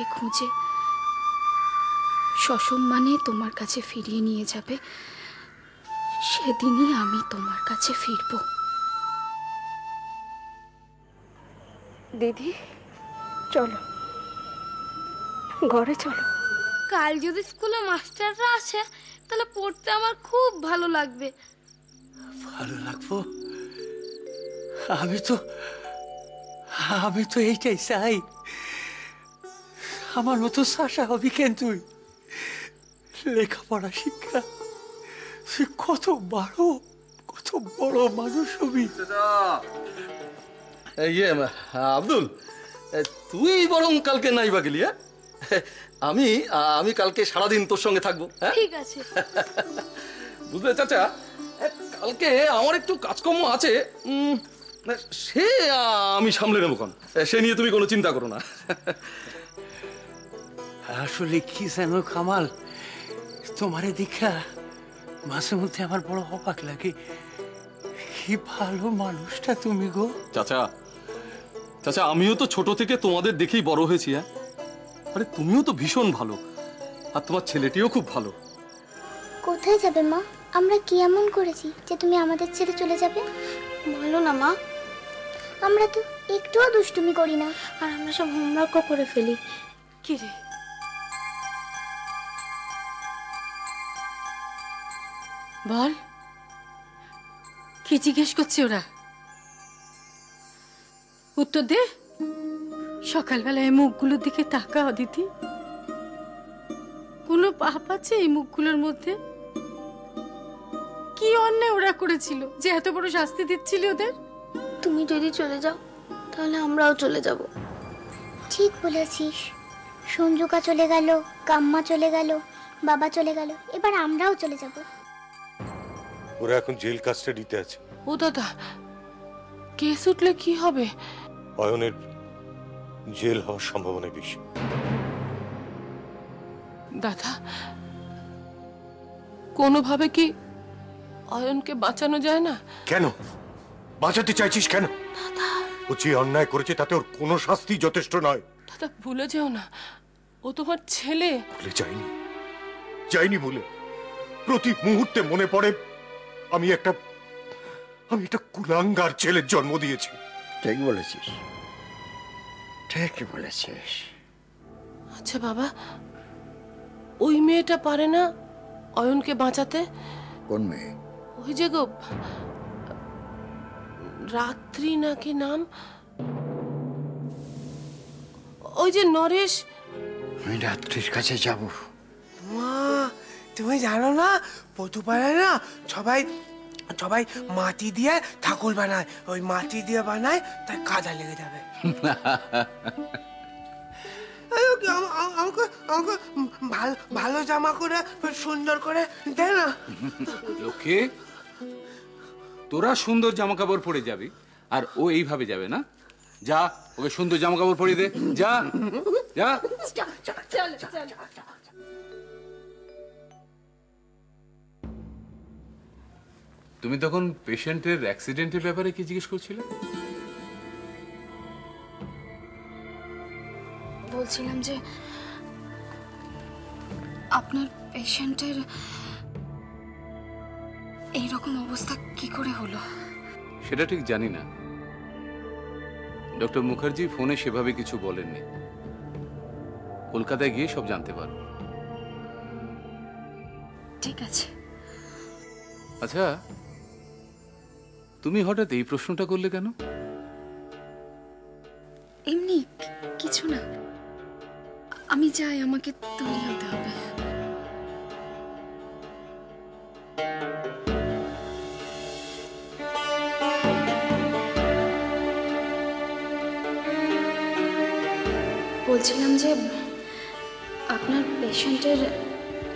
আমাকে খুঁজে সসম্মানে তোমার কাছে ফিরিয়ে নিয়ে যাবে, সেদিনই আমি তোমার কাছে ফিরব। দিদি চলো, ঘরে চলো। কাল যদি স্কুলে মাস্টাররা আসে তাহলে পড়তে আমার খুব ভালো লাগবে। ভালো লাগবো? আমি তো এইটাই চাই। আমার মতো সাশা হবি কেন তুই? লেখাপড়া শিক্ষা, তুই কত বড় মানুষ হবি। ইয়ে আব্দুল, তুই বরং কালকে নাইবা গেলি। আমি কালকে সারাদিন তোর সঙ্গে থাকবো। ঠিক আছে। বুঝলে চাচা, কালকে আমার একটু কাজকর্ম আছে, সে আমি সামলে নেবো। সে নিয়ে তুমি কোনো চিন্তা করো না। আসলে কি জানো কামাল, তোমারে দীক্ষা মাঝে মধ্যে আমার বড় অবাক লাগে। কি ভালো মানুষটা তুমি গো। চাচা আমিও তো ছোট থেকে তোমাদের দেখেই বড় হয়েছি। আরে তুমিও তো ভীষণ ভালো, আর তোমার ছেলেটিও খুব ভালো। কোথায় যাবে মা? আমরা কি এমন করেছি যে তুমি আমাদের ছেড়ে চলে যাবে? বলো না মা। আমরা তো একটুও দুষ্টুমি করি না, আর আমরা সব হোমওয়ার্কও করে ফেলি। কি রে, বল, কি জিজ্ঞেস করছে ওরা? উত্তর দে। সকালবেলা এই মুখগুলোর দিকে তাকা অদিতি। কোনো পাপ আছে এই মুখগুলোর মধ্যে? কি অন্যায় ওরা করেছিল যে এত বড় শাস্তি দিচ্ছিল ওদের? তুমি যদি চলে যাও তাহলে আমরাও চলে যাব। ঠিক বলেছিস। সঞ্জুকা চলে গেল, কাম্মা চলে গেল, বাবা চলে গেল, এবার আমরাও চলে যাব। ওরা এখন জেল কাস্টাডিতে আছে। ও দাদা, কেস উঠলে কি হবে? অয়নের জেল হওয়ার সম্ভাবনা বেশি। দাদা, কোনোভাবে কি অয়নকে বাঁচানো যায় না? কেন বাঁচাতে চাইছিস কেন? ও যে অন্যায় করেছে তাতে ওর কোনো শাস্তি যথেষ্ট নয়। দাদা ভুলে যেও না, ও তোমার ছেলে। ভুলে যাইনি বলে প্রতি মুহূর্তে মনে পড়ে আমি একটা কুলাঙ্গার ছেলের জন্ম দিয়েছি। ঠিক বলেছিস, ঠিকই বলেছিস। আচ্ছা বাবা, ওই মেয়েটা পারে না অয়নকে বাঁচাতে? কোন মেয়ে? ওই যে গো, রাত্রি নাকি নাম, ওই যে নরেশ। আমি রাত্রির কাছে যাব। মা, তুমি জানো না পটুপাড়ায় না সবাই সবাই মাটি দিয়ে ঠাকুর বানায়। ওই মাটি দিয়ে বানায়, তাই কাদা লেগে যাবে। আমাকে আমাকে ভালো জামা করে সুন্দর করে দে না। লক্ষ্মী, তোরা সুন্দর জামা কাপড় পরে যাবি আর ও এইভাবে যাবে না? যা, ওকে সুন্দর জামা কাপড় পরিয়ে দে। যা যা। তুমি তখন পেশেন্টের অ্যাক্সিডেন্টের ব্যাপারে কি জিজ্ঞেস করছিলে? বলছিলাম যে আপনার পেশেন্টের এইরকম অবস্থা কি করে হলো? সেটা ঠিক জানি না। ডক্টর মুখার্জি ফোনে সেভাবে কিছু বলেননি। কলকাতায় গিয়ে সব জানতে পারো। ঠিক আছে। আচ্ছা, তুমি হঠাৎ এই প্রশ্নটা করলে কেন? এমনি কিছু না, আমি যাই, আমাকে তৈরি হতে হবে। বলছিলাম যে আপনার পেশেন্টের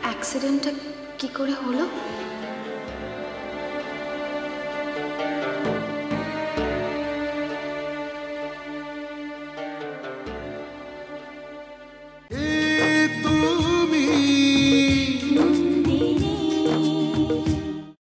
অ্যাক্সিডেন্টটা কি করে হলো?